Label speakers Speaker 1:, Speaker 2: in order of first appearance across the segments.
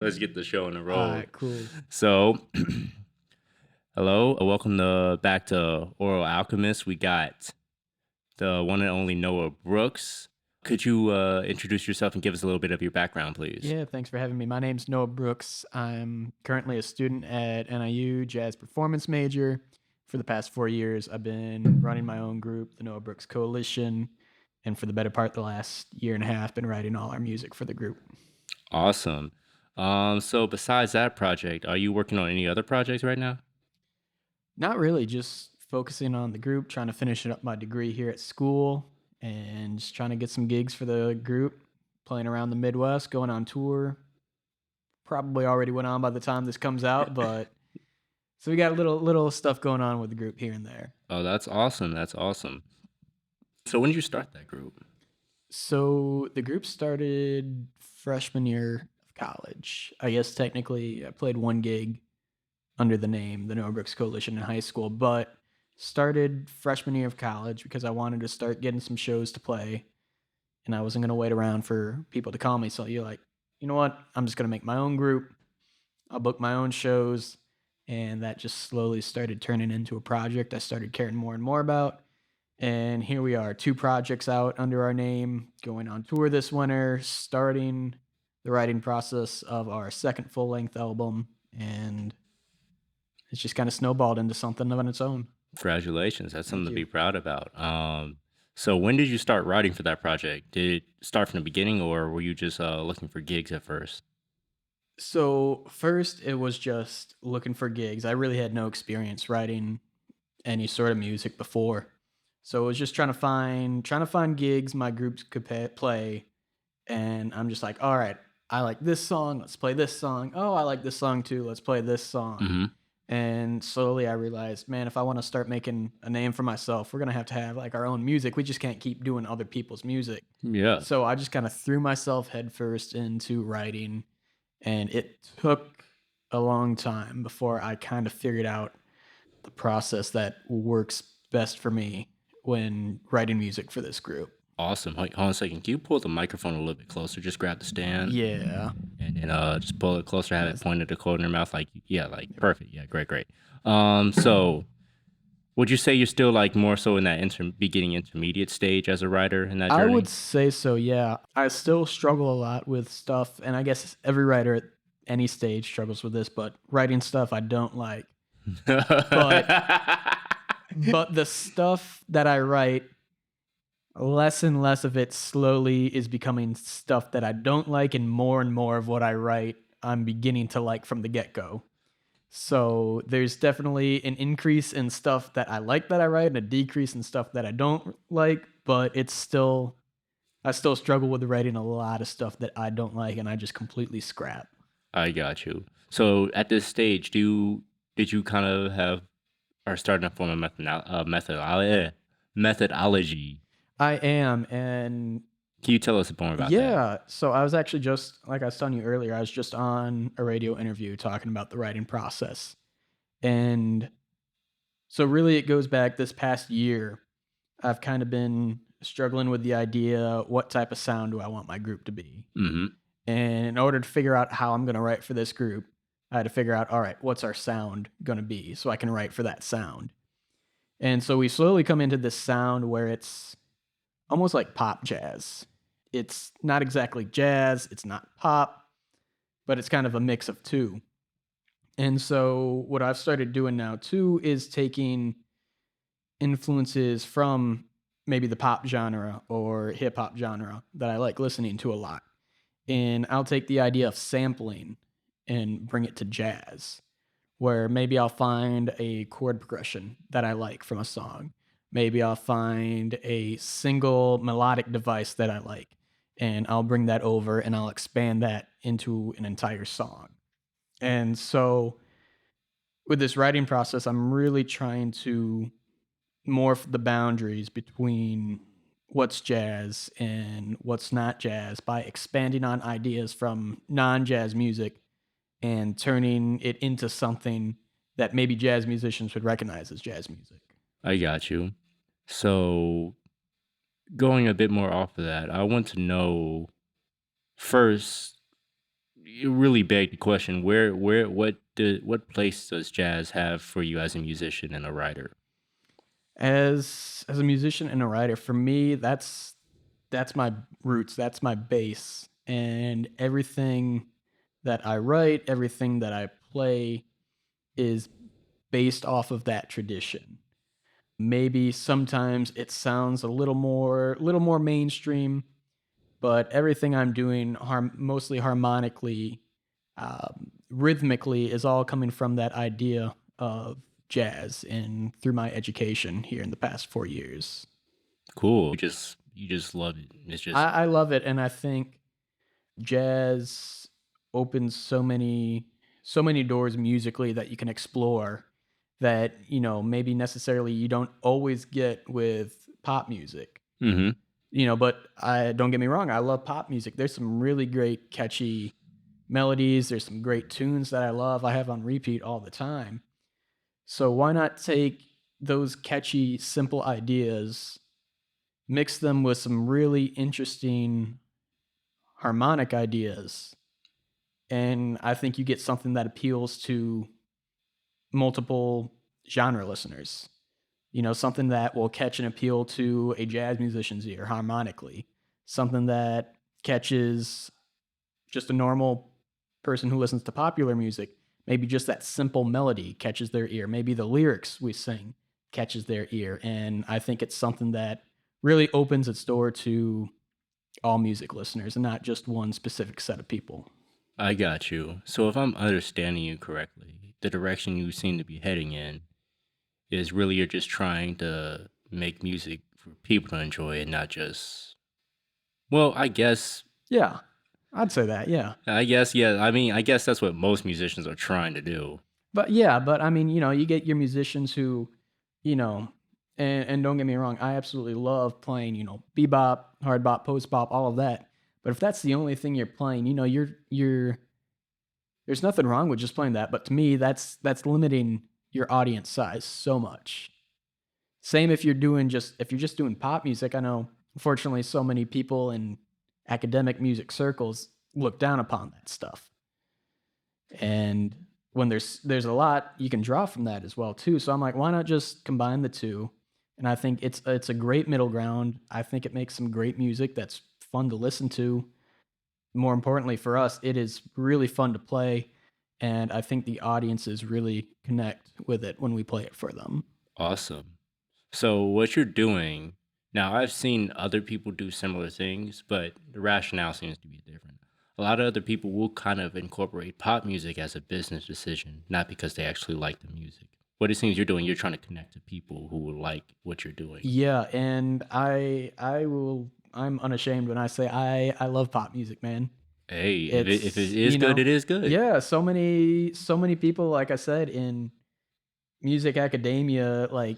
Speaker 1: Let's get the show on the
Speaker 2: All
Speaker 1: road.
Speaker 2: right, cool.
Speaker 1: So, hello, welcome back to Oral Alchemist. We got the one and only Noah Brooks. Could you introduce yourself and give us a little bit of your background, please?
Speaker 2: Yeah, thanks for having me. My name's Noah Brooks. I'm currently a student at NIU, jazz performance major. For the past 4 years, I've been running my own group, the Noah Brooks Coalition, and for the better part, the last year and a half, been writing all our music for the group.
Speaker 1: Awesome. So besides that project, are you working on any other projects right now?
Speaker 2: Not really, just focusing on the group, trying to finish up my degree here at school, and just trying to get some gigs for the group, playing around the Midwest, going on tour. Probably already went on by the time this comes out, but so we got a little stuff going on with the group here and there.
Speaker 1: Oh, that's awesome. That's awesome. So when did you start that group?
Speaker 2: So the group started freshman year of college. I guess technically I played one gig under the name the Noah Brooks Coalition in high school, but started freshman year of college because I wanted to start getting some shows to play and I wasn't going to wait around for people to call me. So you're like, you know what? I'm just going to make my own group. I'll book my own shows. And that just slowly started turning into a project I started caring more and more about. And here we are, two projects out under our name, going on tour this winter, starting the writing process of our second full length album. And it's just kind of snowballed into something on its own.
Speaker 1: Congratulations. That's something
Speaker 2: Thank
Speaker 1: to be
Speaker 2: you.
Speaker 1: proud about. So when did you start writing for that project? Did it start from the beginning or were you just looking for gigs at first?
Speaker 2: So, first, it was just looking for gigs. I really had no experience writing any sort of music before. So, it was just trying to find gigs my groups could play. And I'm just like, all right, I like this song. Let's play this song. Oh, I like this song too. Let's play this song.
Speaker 1: Hmm.
Speaker 2: And slowly I realized, man, if I want to start making a name for myself, we're going to have like our own music. We just can't keep doing other people's music.
Speaker 1: Yeah.
Speaker 2: So I just kind of threw myself headfirst into writing. And it took a long time before I kind of figured out the process that works best for me when writing music for this group.
Speaker 1: Awesome. Hold on a second. Can you pull the microphone a little bit closer? Just grab the stand
Speaker 2: Yeah.
Speaker 1: and then just pull it closer, have it
Speaker 2: That's
Speaker 1: pointed to cold in your mouth. Like, yeah, like perfect. Yeah, great, great. So would you say you're still like more so in that beginning intermediate stage as a writer in that
Speaker 2: I would
Speaker 1: journey?
Speaker 2: say so, yeah. I still struggle a lot with stuff, and I guess every writer at any stage struggles with this, but writing stuff I don't like. But but the stuff that I write, less and less of it slowly is becoming stuff that I don't like, and more of what I write I'm beginning to like from the get-go. So there's definitely an increase in stuff that I like that I write and a decrease in stuff that I don't like, but it's still I still struggle with writing a lot of stuff that I don't like and I just completely scrap.
Speaker 1: I got you. So at this stage, did you kind of have or starting to form a methodology?
Speaker 2: I am, and
Speaker 1: Can you tell us more about that?
Speaker 2: yeah, so I was actually just like I was telling you earlier, I was just on a radio interview talking about the writing process. And so really it goes back this past year. I've kind of been struggling with the idea, what type of sound do I want my group to be?
Speaker 1: Hmm.
Speaker 2: And in order to figure out how I'm going to write for this group, I had to figure out, all right, what's our sound going to be so I can write for that sound. And so we slowly come into this sound where it's almost like pop jazz. It's not exactly jazz, it's not pop, but it's kind of a mix of two. And so what I've started doing now too is taking influences from maybe the pop genre or hip hop genre that I like listening to a lot. And I'll take the idea of sampling and bring it to jazz, where maybe I'll find a chord progression that I like from a song. Maybe I'll find a single melodic device that I like, and I'll bring that over and I'll expand that into an entire song. And so with this writing process, I'm really trying to morph the boundaries between what's jazz and what's not jazz by expanding on ideas from non jazz music and turning it into something that maybe jazz musicians would recognize as jazz music.
Speaker 1: I got you. So going a bit more off of that, I want to know first, it really begged the question, what place does jazz have for you as a musician and a writer?
Speaker 2: As a musician and a writer, for me, that's my roots, that's my base, and everything that I write, everything that I play is based off of that tradition. Maybe sometimes it sounds a little more mainstream, but everything I'm doing mostly harmonically, rhythmically is all coming from that idea of jazz and through my education here in the past 4 years.
Speaker 1: Cool. You just love it. It's just
Speaker 2: I love it, and I think jazz opens so many doors musically that you can explore that maybe necessarily you don't always get with pop music.
Speaker 1: Mhm.
Speaker 2: But I don't get me wrong, I love pop music. There's some really great catchy melodies, there's some great tunes that I love, I have on repeat all the time. So why not take those catchy, simple ideas, mix them with some really interesting harmonic ideas, and I think you get something that appeals to multiple genre listeners. Something that will catch and appeal to a jazz musician's ear harmonically, something that catches just a normal person who listens to popular music. Maybe just that simple melody catches their ear. Maybe the lyrics we sing catches their ear. And I think it's something that really opens its door to all music listeners and not just one specific set of people.
Speaker 1: I got you. So if I'm understanding you correctly, the direction you seem to be heading in is really you're just trying to make music for people to enjoy and not just well,
Speaker 2: Yeah, I'd say that. Yeah.
Speaker 1: yeah, I mean, I guess that's what most musicians are trying to do.
Speaker 2: But I mean, you get your musicians who, you know, and don't get me wrong, I absolutely love playing, bebop, hard bop, post bop, all of that. But if that's the only thing you're playing, you're there's nothing wrong with just playing that. But to me, that's limiting your audience size so much. Same if you're just doing pop music. I know, unfortunately, so many people in academic music circles look down upon that stuff. And when there's a lot you can draw from that as well too. So I'm like, why not just combine the two? And I think it's a great middle ground. I think it makes some great music that's fun to listen to. More importantly for us, it is really fun to play, and I think the audiences really connect with it when we play it for them.
Speaker 1: Awesome. So what you're doing now, I've seen other people do similar things, but the rationale seems to be different. A lot of other people will kind of incorporate pop music as a business decision, not because they actually like the music. What it seems you're doing, you're trying to connect to people who will like what you're doing.
Speaker 2: Yeah, and I'm unashamed when I say I love pop music, man.
Speaker 1: Hey, if it
Speaker 2: It's,
Speaker 1: is good, it is good.
Speaker 2: yeah, so many people, like I said, in music academia, like,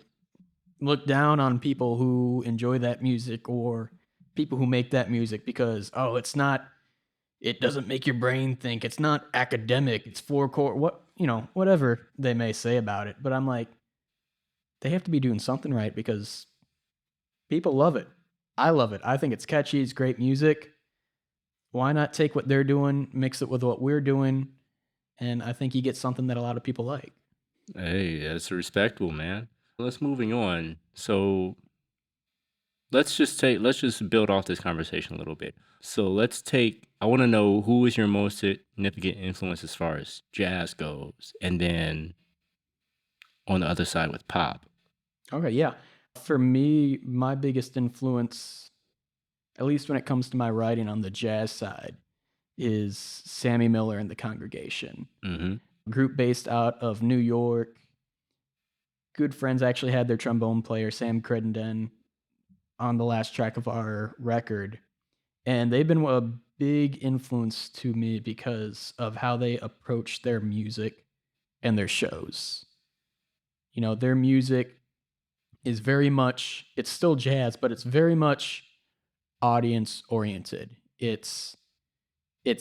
Speaker 2: look down on people who enjoy that music or people who make that music because, oh, it doesn't make your brain think. It's not academic. It's four core. Whatever they may say about it. But I'm like, they have to be doing something right because people love it. I love it. I think it's catchy. It's great music. Why not take what they're doing, mix it with what we're doing, and I think you get something that a lot of people like.
Speaker 1: Hey, that's respectable, man. Let's moving on. So let's just build off this conversation a little bit. So I want to know who is your most significant influence as far as jazz goes, and then on the other side with pop.
Speaker 2: Okay, yeah. For me, my biggest influence, at least when it comes to my writing on the jazz side, is Sammy Miller and the Congregation.
Speaker 1: Hmm.
Speaker 2: Group based out of New York. Good friends actually had their trombone player, Sam Crittenden, on the last track of our record. And they've been a big influence to me because of how they approach their music and their shows. Their music is very much, it's still jazz, but it's very much audience oriented. It's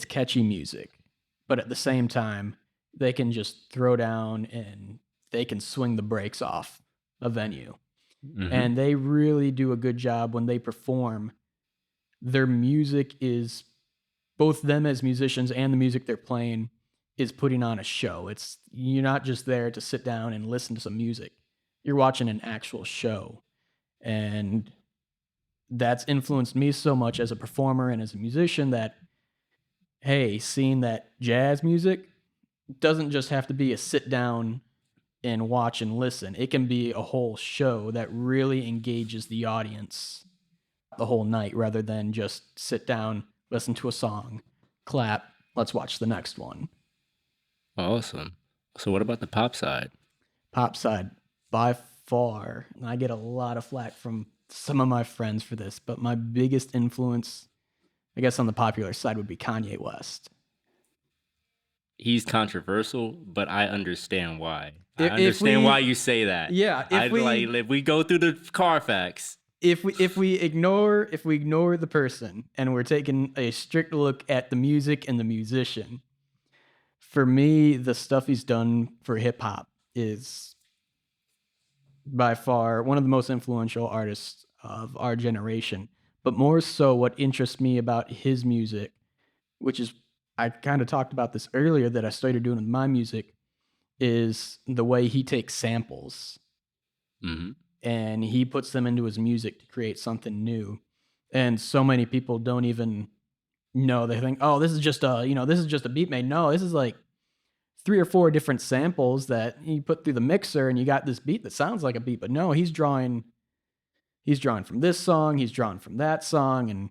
Speaker 2: catchy music, but at the same time, they can just throw down and they can swing the brakes off a venue.
Speaker 1: Hmm.
Speaker 2: And they really do a good job when they perform. Their music is both them as musicians and the music they're playing is putting on a show. It's you're not just there to sit down and listen to some music. You're watching an actual show. And that's influenced me so much as a performer and as a musician that hey, seeing that jazz music doesn't just have to be a sit down and watch and listen. It can be a whole show that really engages the audience the whole night rather than just sit down, listen to a song, clap, let's watch the next one.
Speaker 1: Awesome. So what about the pop side?
Speaker 2: Pop side, by far, and I get a lot of flack from some of my friends for this, but my biggest influence, I guess, on the popular side would be Kanye West.
Speaker 1: He's controversial, but I understand why. I
Speaker 2: If
Speaker 1: understand why
Speaker 2: we,
Speaker 1: you say that.
Speaker 2: yeah,
Speaker 1: I like if we go through the Carfax.
Speaker 2: if we ignore the person and we're taking a strict look at the music and the musician, for me, the stuff he's done for hip hop is by far one of the most influential artists of our generation. But more so, what interests me about his music, which is I kind of talked about this earlier that I started doing with my music, is the way he takes samples
Speaker 1: Hmm.
Speaker 2: and he puts them into his music to create something new. And so many people don't even know. They think, oh, this is just a this is just a beat made. No, this is like 3 or 4 different samples that you put through the mixer, and you got this beat that sounds like a beat. But no, he's drawing from this song, he's drawing from that song, and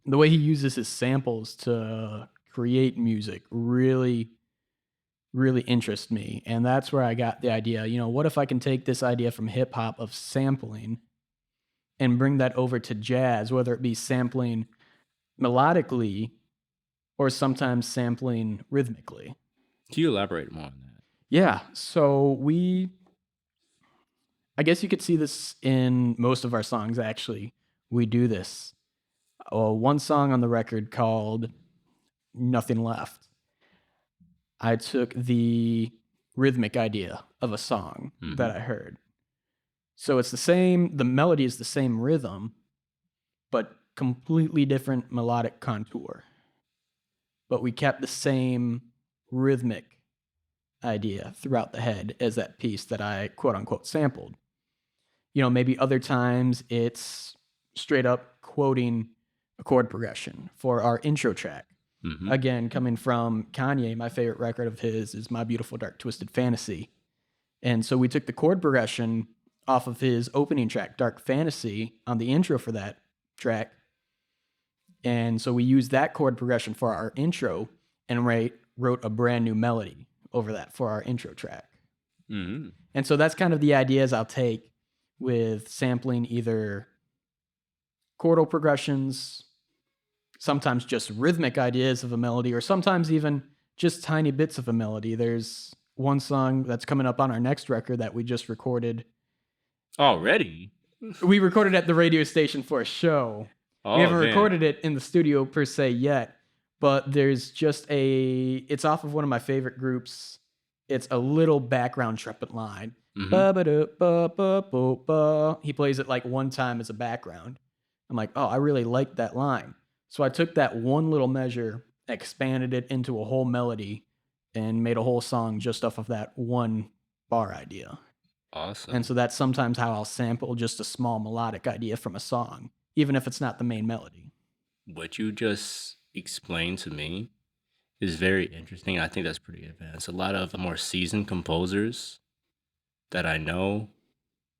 Speaker 2: the way he uses his samples to create music really interests me. And that's where I got the idea, what if I can take this idea from hip hop of sampling and bring that over to jazz, whether it be sampling melodically or sometimes sampling rhythmically.
Speaker 1: Can you elaborate more on that?
Speaker 2: Yeah, so I guess you could see this in most of our songs actually. We do this. One song on the record called Nothing Left. I took the rhythmic idea of a song that I heard. So it's the melody is the same rhythm, but completely different melodic contour. But we kept the same rhythmic idea throughout the head as that piece that I quote unquote sampled. Maybe other times it's straight up quoting a chord progression for our intro track.
Speaker 1: Mm-hmm.
Speaker 2: Again, coming from Kanye, my favorite record of his is My Beautiful Dark Twisted Fantasy. And so we took the chord progression off of his opening track, Dark Fantasy, on the intro for that track. And so we used that chord progression for our intro and wrote a brand new melody over that for our intro track.
Speaker 1: Mm-hmm.
Speaker 2: And so that's kind of the ideas I'll take with sampling either chordal progressions, sometimes just rhythmic ideas of a melody, or sometimes even just tiny bits of a melody. There's one song that's coming up on our next record that we just recorded.
Speaker 1: Already?
Speaker 2: We recorded at the radio station for a show.
Speaker 1: Oh,
Speaker 2: we haven't
Speaker 1: man.
Speaker 2: recorded it in the studio per se yet, but there's just it's off of one of my favorite groups. It's a little background trumpet line.
Speaker 1: Mhm.
Speaker 2: Ba-ba-da-ba-ba-bo-ba. He plays it like one time as a background. I'm like, oh, I really like that line. So I took that one little measure, expanded it into a whole melody, and made a whole song just off of that one bar idea.
Speaker 1: Awesome.
Speaker 2: And so that's sometimes how I'll sample just a small melodic idea from a song, even if it's not the main melody.
Speaker 1: What you just explained to me is very interesting. I think that's pretty advanced. A lot of more seasoned composers that I know,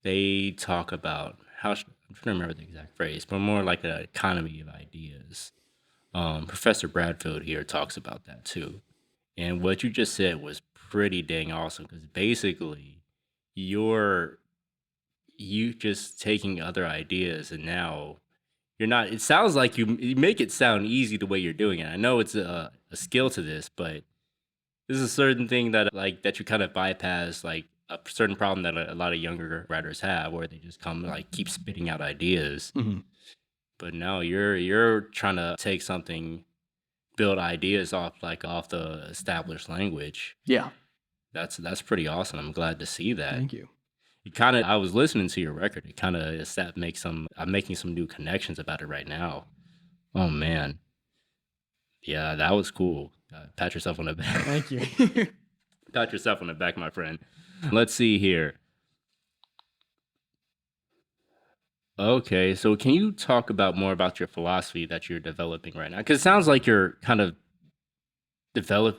Speaker 1: they talk about I'm trying to remember the exact phrase, but more like an economy of ideas. Professor Bradfield here talks about that too. And what you just said was pretty dang awesome because basically you just taking other ideas and now you're not, it sounds like you make it sound easy the way you're doing it. I know it's a skill to this, but this is a certain thing that you kind of bypass like a certain problem that a lot of younger writers have where they just keep spitting out ideas.
Speaker 2: Mm-hmm.
Speaker 1: But now you're trying to take something, build ideas off the established language.
Speaker 2: Yeah.
Speaker 1: That's pretty awesome. I'm glad to see that.
Speaker 2: Thank you.
Speaker 1: I was listening to your record. It kind of I'm making some new connections about it right now. Oh man. Yeah, that was cool. Pat yourself on the back.
Speaker 2: Thank you.
Speaker 1: Pat yourself on the back, my friend. Let's see here. Okay, so can you talk about more about your philosophy that you're developing right now? Because it sounds like you're kind of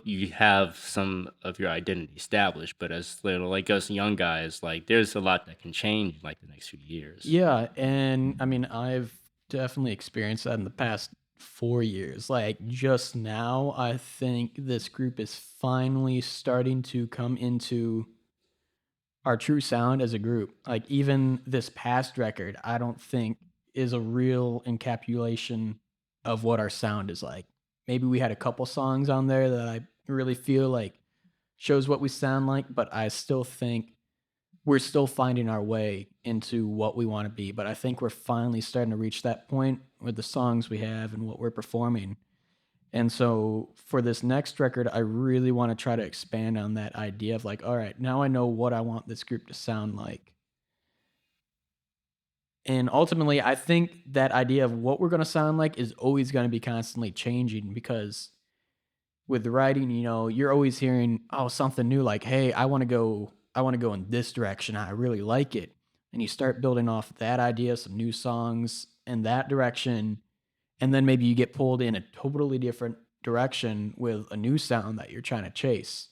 Speaker 1: you have some of your identity established, but as little like us young guys, like there's a lot that can change in like the next few years.
Speaker 2: Yeah, and I mean, I've definitely experienced that in the past 4 years. Like, just now, I think this group is finally starting to come into our true sound as a group. Like, even this past record, I don't think is a real encapsulation of what our sound is like. Maybe we had a couple songs on there that I really feel like shows what we sound like, but I still think we're still finding our way into what we want to be. But I think we're finally starting to reach that point with the songs we have and what we're performing. And so for this next record, I really want to try to expand on that idea of like, all right, now I know what I want this group to sound like. And ultimately, I think that idea of what we're going to sound like is always going to be constantly changing because with writing, you're always hearing, oh, something new like, hey, I want to go in this direction. I really like it. And you start building off that idea, some new songs in that direction, and then maybe you get pulled in a totally different direction with a new sound that you're trying to chase.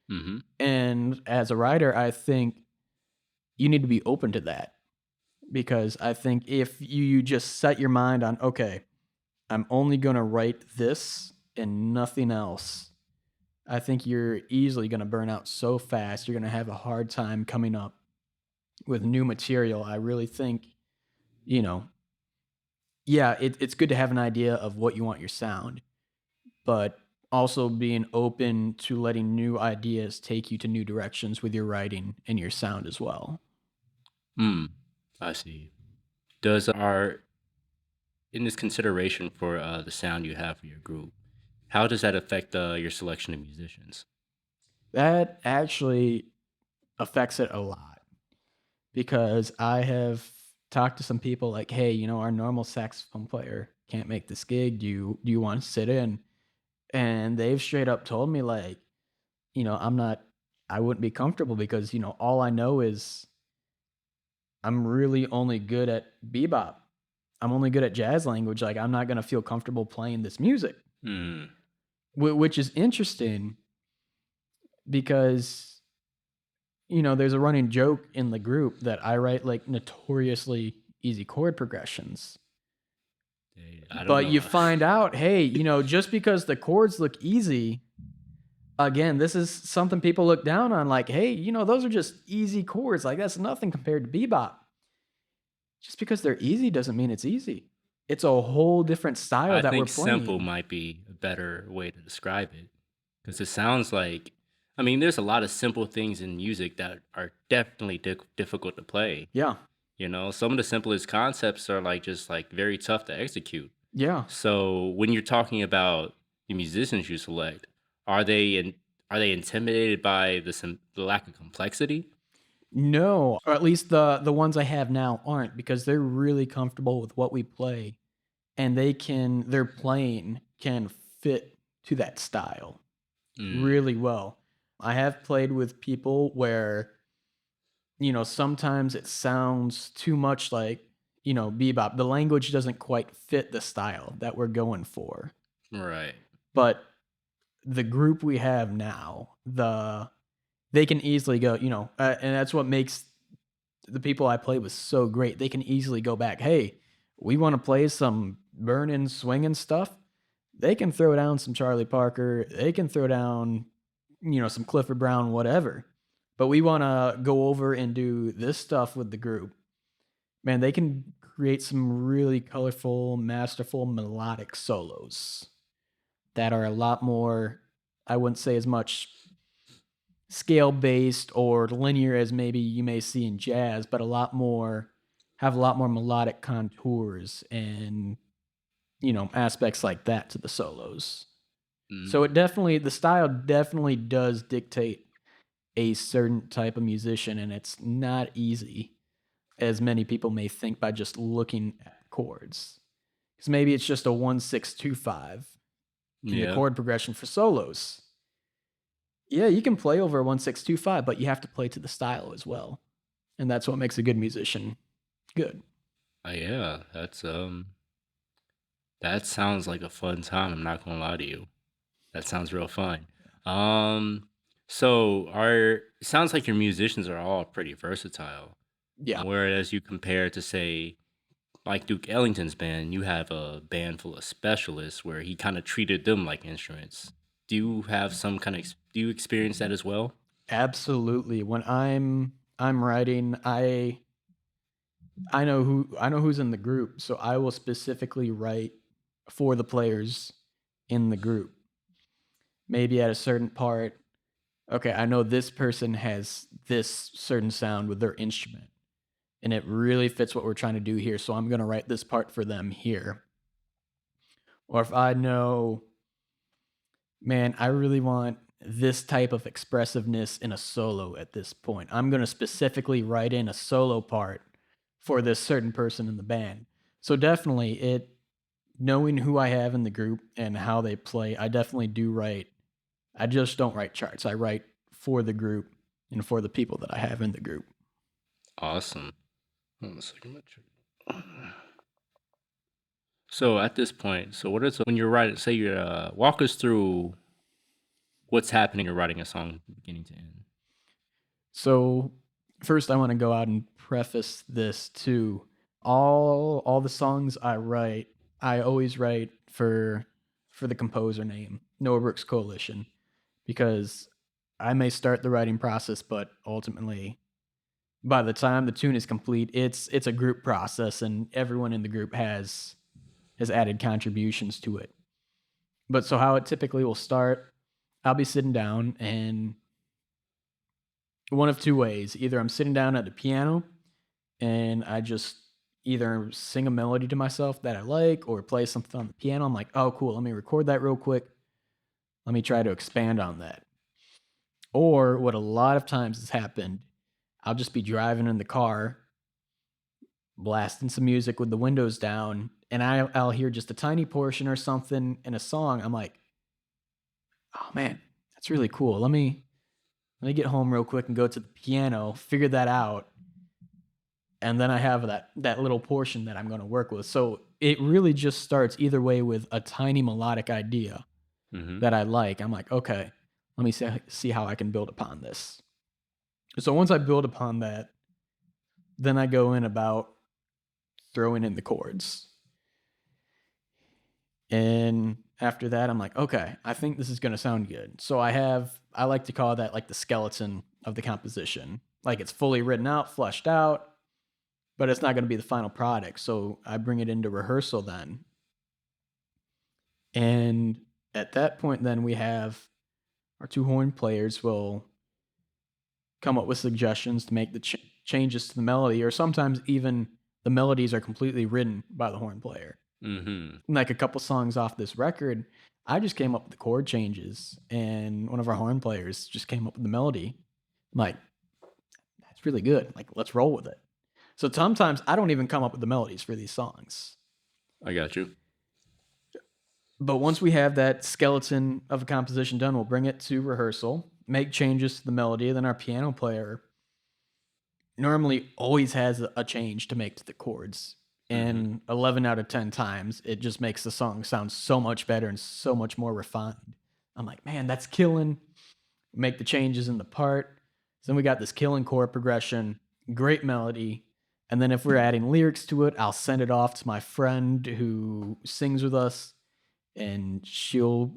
Speaker 1: Hmm.
Speaker 2: And as a writer, I think you need to be open to that because I think if you just set your mind on, okay, I'm only going to write this and nothing else, I think you're easily going to burn out so fast. You're going to have a hard time coming up with new material. I really think, you know, yeah, it's good to have an idea of what you want your sound, but also being open to letting new ideas take you to new directions with your writing and your sound as well.
Speaker 1: Hmm. I see. Does our in this consideration for the sound you have for your group, how does that affect your selection of musicians?
Speaker 2: That actually affects it a lot because I have talked to some people like, hey, our normal saxophone player can't make this gig. Do you want to sit in? And they've straight up told me like, I'm not I wouldn't be comfortable because, all I know is I'm really only good at bebop. I'm only good at jazz language. Like I'm not going to feel comfortable playing this music,
Speaker 1: Hmm.
Speaker 2: which is interesting because there's a running joke in the group that I write like notoriously easy chord progressions.
Speaker 1: I don't
Speaker 2: But
Speaker 1: know.
Speaker 2: you find out, hey, just because the chords look easy, again, this is something people look down on like, hey, those are just easy chords. Like that's nothing compared to bebop. Just because they're easy doesn't mean it's easy. It's a whole different style
Speaker 1: I
Speaker 2: that we're
Speaker 1: think simple
Speaker 2: playing.
Speaker 1: might be a better way to describe it because it sounds like, I mean, there's a lot of simple things in music that are definitely difficult to play.
Speaker 2: Yeah.
Speaker 1: You know, some of the simplest concepts are like just like very tough to execute.
Speaker 2: Yeah.
Speaker 1: So when you're talking about the musicians you select, are they are they intimidated by the lack of complexity?
Speaker 2: No, or at least the ones I have now aren't because they're really comfortable with what we play and their playing can fit to that style
Speaker 1: Mm,
Speaker 2: really well. I have played with people where, sometimes it sounds too much like, bebop. The language doesn't quite fit the style that we're going for.
Speaker 1: right.
Speaker 2: But the group we have now, they can easily go, and that's what makes the people I play with so great. They can easily go back. Hey, we want to play some burning, swinging stuff. They can throw down some Charlie Parker. They can throw down, some Clifford Brown, whatever. But we want to go over and do this stuff with the group. Man, they can create some really colorful, masterful, melodic solos that are a lot more, I wouldn't say as much scale based or linear as maybe you may see in jazz, but have a lot more melodic contours and aspects like that to the solos. So
Speaker 1: Mm.
Speaker 2: the style definitely does dictate a certain type of musician, and it's not easy as many people may think by just looking at chords. Because maybe it's just a 1 6 2 5. in the
Speaker 1: Yeah.
Speaker 2: chord progression for solos. Yeah, you can play over a 1-6-2-5, but you have to play to the style as well. And that's what makes a good musician good.
Speaker 1: Yeah, that sounds like a fun time, I'm not gonna lie to you. That sounds real fun. Um, so are sounds like your musicians are all pretty versatile.
Speaker 2: Yeah,
Speaker 1: Whereas you compare to say like Duke Ellington's band, you have a band full of specialists where he kind of treated them like instruments. Do you have some kind of do you experience that as well?
Speaker 2: absolutely. When I'm writing, I know who's in the group, so I will specifically write for the players in the group. Maybe at a certain part, okay, I know this person has this certain sound with their instrument, and it really fits what we're trying to do here, so I'm gonna write this part for them here. Or if I know, man, I really want this type of expressiveness in a solo at this point, I'm gonna specifically write in a solo part for this certain person in the band. So definitely it knowing who I have in the group and how they play, I definitely do write. I just don't write charts. I write for the group and for the people that I have in the group.
Speaker 1: Awesome. Hold on a second. So at this point, so what is when you're writing? Say you walk us through what's happening. You're writing a song beginning to end.
Speaker 2: So first I want to go out and preface this too. All the songs I write, I always write for the composer name, Noah Brooks Coalition, because I may start the writing process, but ultimately by the time the tune is complete, it's a group process and everyone in the group has added contributions to it. But so how it typically will start, I'll be sitting down and one of two ways. Either I'm sitting down at the piano and I just either sing a melody to myself that I like or play something on the piano. I'm like, oh, cool. Let me record that real quick. Let me try to expand on that. Or what a lot of times has happened, I'll just be driving in the car, blasting some music with the windows down, and I'll hear just a tiny portion or something in a song. I'm like, oh man, that's really cool. Let me get home real quick and go to the piano, figure that out, and then I have that little portion that I'm going to work with. So it really just starts either way with a tiny melodic idea
Speaker 1: Mm-hmm.
Speaker 2: that I like. I'm like, okay, let me see how I can build upon this. So once I build upon that, then I go in about throwing in the chords. And after that, I'm like, okay, I think this is going to sound good. So I like to call that like the skeleton of the composition. Like it's fully written out, fleshed out, but it's not going to be the final product. So I bring it into rehearsal then. And at that point, then we have our two horn players will come up with suggestions to make the changes to the melody, or sometimes even the melodies are completely written by the horn player.
Speaker 1: Mm-hmm.
Speaker 2: Like a couple songs off this record, I just came up with the chord changes, and one of our horn players just came up with the melody. I'm like, that's really good. Like, let's roll with it. So sometimes I don't even come up with the melodies for these songs.
Speaker 1: I got you.
Speaker 2: But once we have that skeleton of a composition done, we'll bring it to rehearsal, make changes to the melody. Then our piano player normally always has a change to make to the chords.
Speaker 1: Mm-hmm.
Speaker 2: And 11 out of 10 times, it just makes the song sound so much better and so much more refined. I'm like, man, that's killing. Make the changes in the part. So then we got this killing chord progression, great melody. And then if we're adding lyrics to it, I'll send it off to my friend who sings with us, and she'll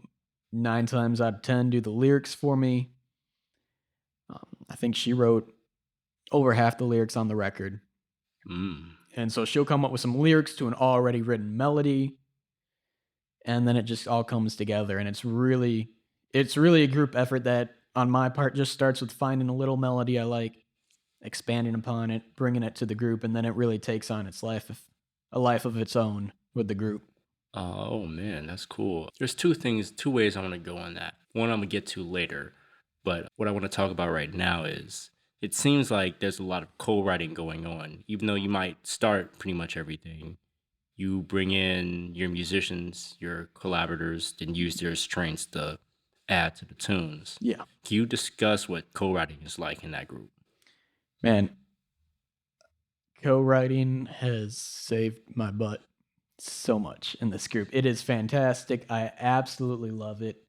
Speaker 2: 9 times out of 10 do the lyrics for me. I think she wrote over half the lyrics on the record.
Speaker 1: Mm.
Speaker 2: And so she'll come up with some lyrics to an already written melody, and then it just all comes together. And it's really a group effort that on my part just starts with finding a little melody I like, expanding upon it, bringing it to the group, and then it really takes on a life of its own with the group.
Speaker 1: Oh man, that's cool. There's two ways I want to go on that. One I'm gonna get to later, but what I want to talk about right now is it seems like there's a lot of co-writing going on. Even though you might start pretty much everything, you bring in your musicians, your collaborators, and use their strengths to add to the tunes.
Speaker 2: Yeah.
Speaker 1: Can you discuss what co-writing is like in that group?
Speaker 2: Man, co-writing has saved my butt so much in this group. It is fantastic. I absolutely love it.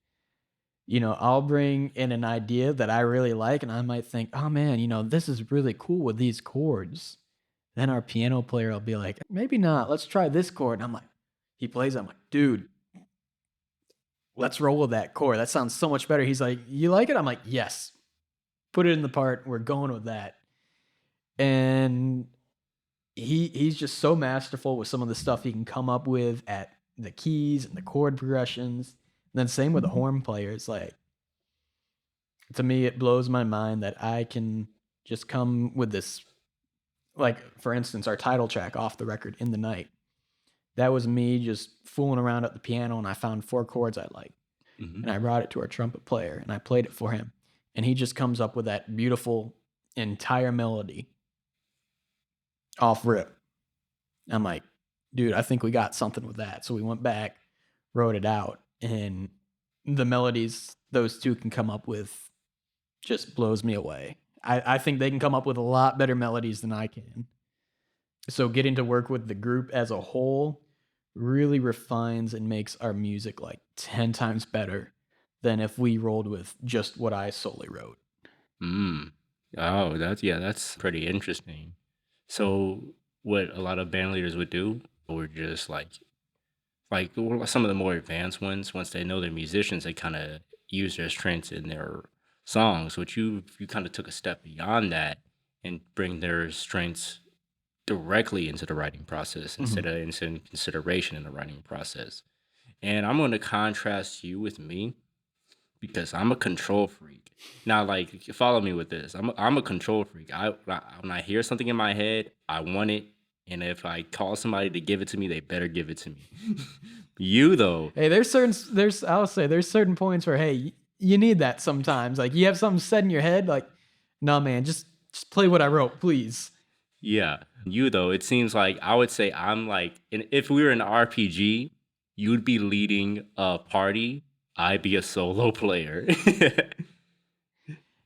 Speaker 2: I'll bring in an idea that I really like, and I might think, oh man, this is really cool with these chords. Then our piano player will be like, maybe not. Let's try this chord. And I'm like, he plays. I'm like, dude, let's roll with that chord. That sounds so much better. He's like, you like it? I'm like, yes. Put it in the part. We're going with that. And he's just so masterful with some of the stuff he can come up with at the keys and the chord progressions. And then same with the horn players. Like, to me, it blows my mind that I can just come with this. Like, for instance, our title track, Off the Record, In the Night. That was me just fooling around at the piano, and I found 4 chords I liked.
Speaker 1: Mm-hmm.
Speaker 2: And I brought it to our trumpet player, and I played it for him. And he just comes up with that beautiful entire melody off rip. I'm like, dude, I think we got something with that. So we went back, wrote it out, and the melodies those two can come up with just blows me away. I think they can come up with a lot better melodies than I can. So getting to work with the group as a whole really refines and makes our music like 10 times better than if we rolled with just what I solely wrote.
Speaker 1: Mm. Oh, that's pretty interesting. So, what a lot of band leaders would do, or just like some of the more advanced ones, once they know they're musicians, they kind of use their strengths in their songs. Which you kind of took a step beyond that and bring their strengths directly into the writing process
Speaker 2: Mhm.
Speaker 1: instead of in consideration in the writing process. And I'm going to contrast you with me because I'm a control freak. Now, like, follow me with this. I'm a control freak. When I hear something in my head, I want it, and if I call somebody to give it to me, they better give it to me. You though,
Speaker 2: Hey, I'll say there's certain points where hey, you need that sometimes. Like you have something set in your head, like, no man, just play what I wrote, please.
Speaker 1: yeah, you though. It seems like I would say I'm like, and if we were in an RPG, you'd be leading a party. I'd be a solo player.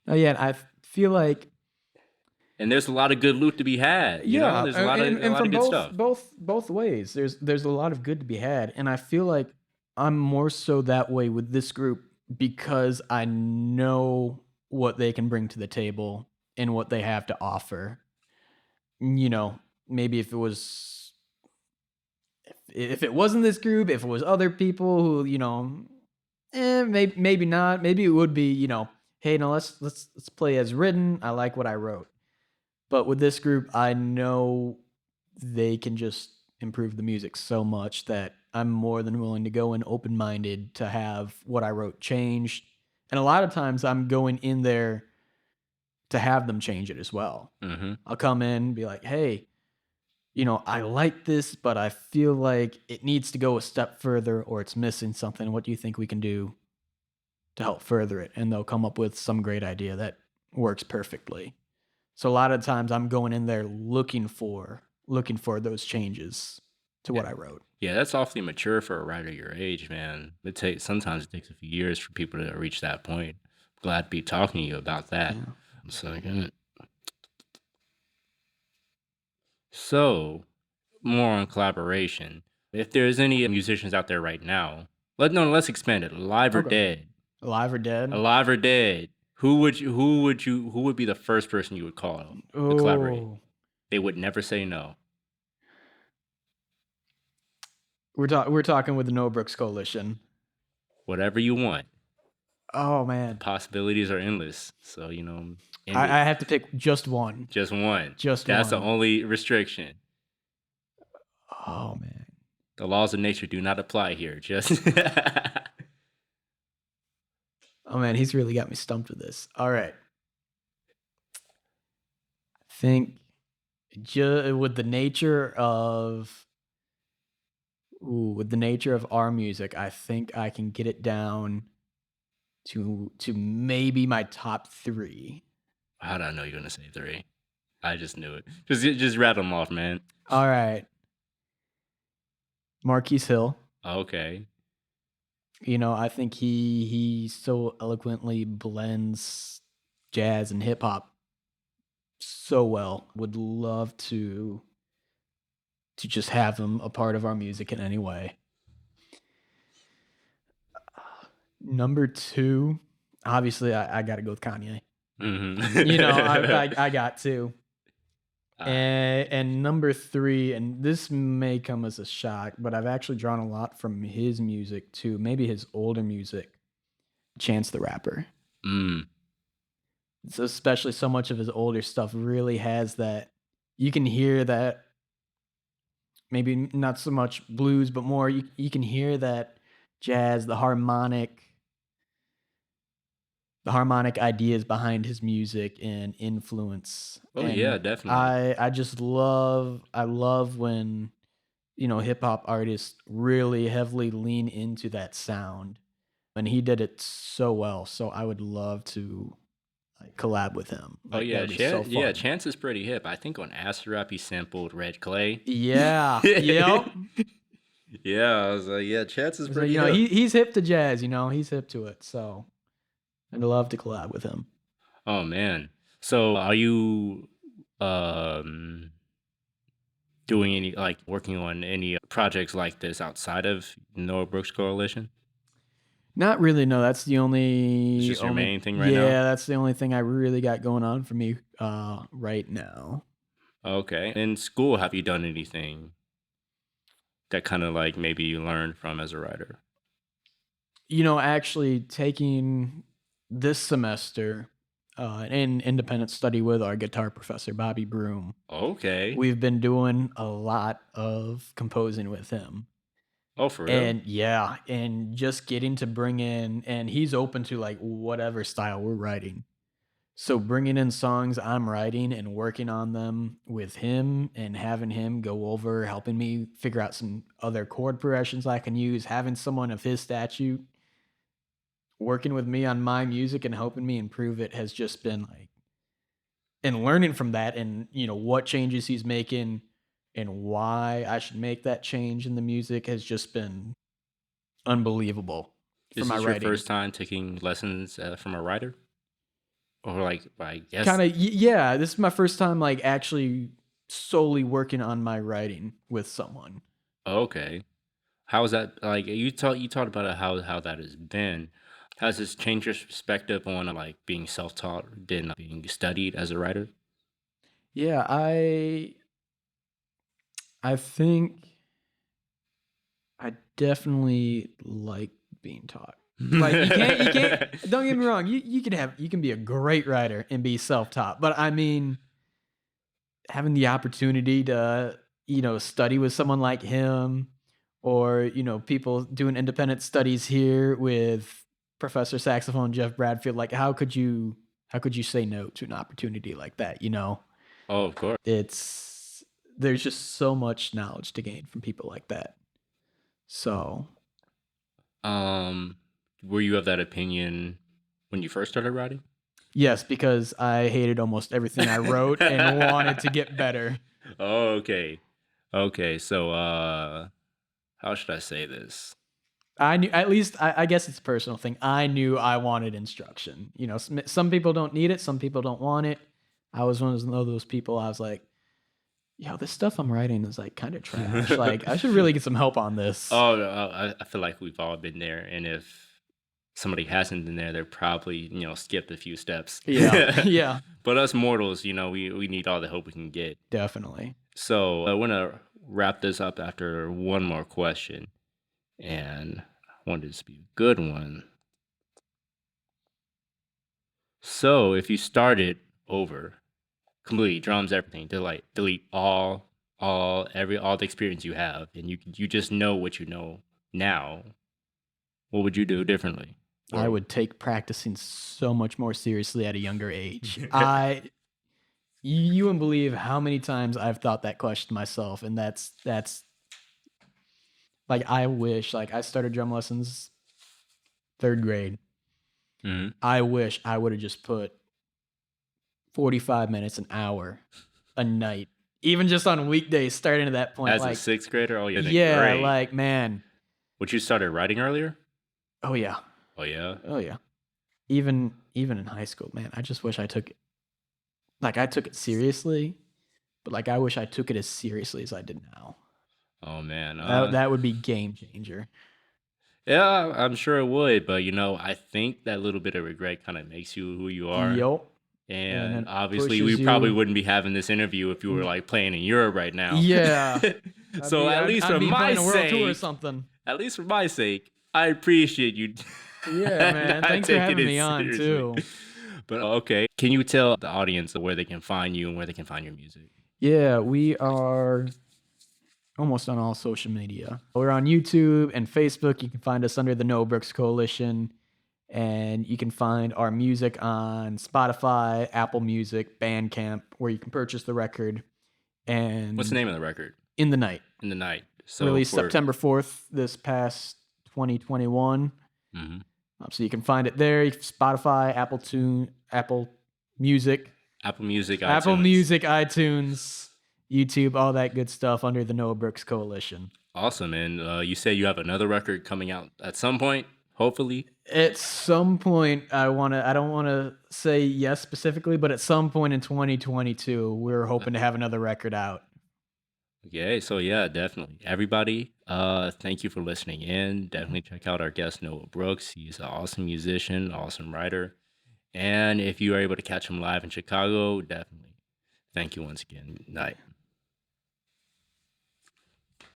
Speaker 2: Oh yeah, I feel like
Speaker 1: And there's a lot of good loot to be had.
Speaker 2: yeah,
Speaker 1: There's a
Speaker 2: and
Speaker 1: lot of
Speaker 2: from
Speaker 1: good
Speaker 2: both
Speaker 1: stuff.
Speaker 2: both both ways, there's a lot of good to be had, and I feel like I'm more so that way with this group because I know what they can bring to the table and what they have to offer. You know, maybe if it wasn't this group, if it was other people who maybe not. Maybe it would be hey, no, let's play as written. I like what I wrote. But with this group, I know they can just improve the music so much that I'm more than willing to go in open minded to have what I wrote changed. And a lot of times I'm going in there to have them change it as well.
Speaker 1: Hmm.
Speaker 2: I'll come in and be like, hey, I like this, but I feel like it needs to go a step further or it's missing something. What do you think we can do to help further it? And they'll come up with some great idea that works perfectly. So a lot of times I'm going in there looking for those changes to
Speaker 1: Yeah.
Speaker 2: what I wrote.
Speaker 1: Yeah, that's awfully mature for a writer your age, man. Sometimes it takes a few years for people to reach that point. Glad to be talking to you about that.
Speaker 2: Yeah.
Speaker 1: Second. So, more on collaboration. If there's any musicians out there right now, let's expand it. Alive or
Speaker 2: Okay.
Speaker 1: dead.
Speaker 2: Alive or dead?
Speaker 1: Alive or dead. Who would be the first person you would call to collaborate?
Speaker 2: Oh,
Speaker 1: They would never say no.
Speaker 2: we're talking with the No Brooks Coalition.
Speaker 1: Whatever you want.
Speaker 2: Oh
Speaker 1: The
Speaker 2: man,
Speaker 1: possibilities are endless. So, end
Speaker 2: I
Speaker 1: it.
Speaker 2: have to pick just one.
Speaker 1: Just one.
Speaker 2: Just
Speaker 1: That's the
Speaker 2: one.
Speaker 1: only restriction.
Speaker 2: Oh man.
Speaker 1: The laws of nature do not apply here. Just
Speaker 2: Oh man, he's really got me stumped with this. All right. I think with the nature of with the nature of our music, I think I can get it down to maybe my top 3.
Speaker 1: how did I know you're gonna say three? I just knew it. Just rattle them off, man.
Speaker 2: All right. Marquise Hill.
Speaker 1: Okay.
Speaker 2: I think he so eloquently blends jazz and hip hop so well. Would love to just have him a part of our music in any way. Number two, obviously, I got to go with Kanye. I got to.
Speaker 1: Alright.
Speaker 2: And number three, and this may come as a shock, but I've actually drawn a lot from his music too. Maybe his older music, Chance the Rapper.
Speaker 1: Mm.
Speaker 2: So especially so much of his older stuff really has that. You can hear that, maybe not so much blues, but more you can hear that jazz, the harmonic ideas behind his music and influence.
Speaker 1: Oh, yeah,
Speaker 2: And
Speaker 1: definitely.
Speaker 2: I love when, hip hop artists really heavily lean into that sound. And he did it so well. So I would love to like collab with him.
Speaker 1: Oh,
Speaker 2: Like that
Speaker 1: yeah,
Speaker 2: would be so fun.
Speaker 1: Chance is pretty hip. I think on Acid Rap, he sampled Red Clay.
Speaker 2: Yeah. Yep.
Speaker 1: Yeah, I was like, yeah, Chance is
Speaker 2: So,
Speaker 1: pretty hip.
Speaker 2: he's hip to jazz, he's hip to it. So I'd love to collab with him.
Speaker 1: Oh, man. So, are you, um, doing any like, working on any projects like this outside of Noah Brooks Coalition?
Speaker 2: Not really, no,
Speaker 1: It's just your main thing right now?
Speaker 2: yeah, that's the only thing I really got going on for me, right now.
Speaker 1: Okay. In school, have you done anything that kinda, like, maybe you learned from as a writer?
Speaker 2: Actually taking this semester, an independent study with our guitar professor, Bobby Broom,
Speaker 1: Okay.
Speaker 2: we've been doing a lot of composing with him.
Speaker 1: Oh, for real?
Speaker 2: And yeah, and just getting to bring in, and he's open to like whatever style we're writing. So bringing in songs I'm writing and working on them with him and having him go over, helping me figure out some other chord progressions I can use, having someone of his statute working with me on my music and helping me improve it has just been like, and learning from that, and what changes he's making and why I should make that change in the music has just been unbelievable for
Speaker 1: Is
Speaker 2: my
Speaker 1: this your
Speaker 2: writing.
Speaker 1: first time taking lessons, from a writer? Or, like, I guess
Speaker 2: Kinda, yeah, this is my first time, like, actually solely working on my writing with someone.
Speaker 1: okay. How is that like, you talked about it, how that has been. Has this changed your perspective on, like, being self-taught than being studied as a writer?
Speaker 2: Yeah, I think I definitely like being taught. Like, you can't don't get me wrong, you can be a great writer and be self-taught, but I mean, having the opportunity to, study with someone like him, or, people doing independent studies here with Professor Saxophone Jeff Bradfield, like how could you say no to an opportunity like that, you know?
Speaker 1: Oh, of course.
Speaker 2: It's There's just so much knowledge to gain from people like that. So,
Speaker 1: Um, were you of that opinion when you first started writing?
Speaker 2: yes, because I hated almost everything I wrote and wanted to get better.
Speaker 1: Oh, okay. Okay, so, how should I say this?
Speaker 2: I knew, at least I guess it's a personal thing. I knew I wanted instruction. Some people don't need it, some people don't want it. I was one of those people. I was like, yo, this stuff I'm writing is like kind of trash. Like, I should really get some help on this.
Speaker 1: Oh, I feel like we've all been there, and if somebody hasn't been there, they're probably, skipped a few steps.
Speaker 2: Yeah, yeah,
Speaker 1: But us mortals, we need all the help we can get.
Speaker 2: definitely.
Speaker 1: So, I wanna wrap this up after one more question, and I want this to be a good one. So, if you started over, completely drums, everything, delete all the experience you have, and you just know what you know now, what would you do differently?
Speaker 2: I
Speaker 1: Or
Speaker 2: would take practicing so much more seriously at a younger age. You wouldn't believe how many times I've thought that question myself, and that's like, I wish, like, I started drum lessons 3rd grade.
Speaker 1: Mhm.
Speaker 2: I wish I would have just put 45 minutes, an hour, a night even just on weekdays starting at that point,
Speaker 1: As a
Speaker 2: like,
Speaker 1: sixth grader? Oh, yeah, then
Speaker 2: yeah,
Speaker 1: great.
Speaker 2: like, man.
Speaker 1: Would you started writing earlier?
Speaker 2: Oh, yeah.
Speaker 1: Oh, yeah?
Speaker 2: Oh, yeah. Even in high school, man, I just wish I took it like, I took it seriously, but, like, I wish I took it as seriously as I did now.
Speaker 1: Oh, man.
Speaker 2: That would be game changer.
Speaker 1: Yeah, I'm sure it would, but, I think that little bit of regret kinda makes you who you are,
Speaker 2: Yup, and
Speaker 1: and
Speaker 2: then
Speaker 1: obviously, we
Speaker 2: pushes
Speaker 1: probably
Speaker 2: you.
Speaker 1: wouldn't be having this interview if you were,
Speaker 2: N
Speaker 1: like, playing in Europe right now.
Speaker 2: Yeah. I'd
Speaker 1: So,
Speaker 2: be
Speaker 1: at
Speaker 2: I'd
Speaker 1: least
Speaker 2: I'd
Speaker 1: for
Speaker 2: be
Speaker 1: my
Speaker 2: playing a world tour or
Speaker 1: sake
Speaker 2: something.
Speaker 1: at least for my sake, I appreciate you
Speaker 2: Yeah, man,
Speaker 1: not
Speaker 2: thanks for
Speaker 1: taking
Speaker 2: having
Speaker 1: it
Speaker 2: me on
Speaker 1: seriously.
Speaker 2: too.
Speaker 1: But, okay, can you tell the audience where they can find you and where they can find your music?
Speaker 2: Yeah, we are almost on all social media. We're on YouTube and Facebook. You can find us under the No Brooks Coalition, and you can find our music on Spotify, Apple Music, Bandcamp, where you can purchase the record.
Speaker 1: What's the
Speaker 2: And
Speaker 1: name of the record?
Speaker 2: In the Night,
Speaker 1: In the Night. So
Speaker 2: released
Speaker 1: for
Speaker 2: September 4th this past 2021.
Speaker 1: Mhm.
Speaker 2: So you can find it there. Spotify, Apple Music,
Speaker 1: Apple Music,
Speaker 2: Apple
Speaker 1: iTunes.
Speaker 2: Music, iTunes, YouTube, all that good stuff under the Noah Brooks Coalition.
Speaker 1: Awesome, and, you say you have another record coming out at some point, hopefully?
Speaker 2: At some point, I don't wanna say yes specifically, but at some point in 2022, we're
Speaker 1: Uh,
Speaker 2: hoping to have another record out.
Speaker 1: okay, so yeah, definitely. Everybody, thank you for listening in. Definitely check out our guest, Noah Brooks. He's an awesome musician, awesome writer, and if you are able to catch him live in Chicago, definitely. Thank you once again. Night.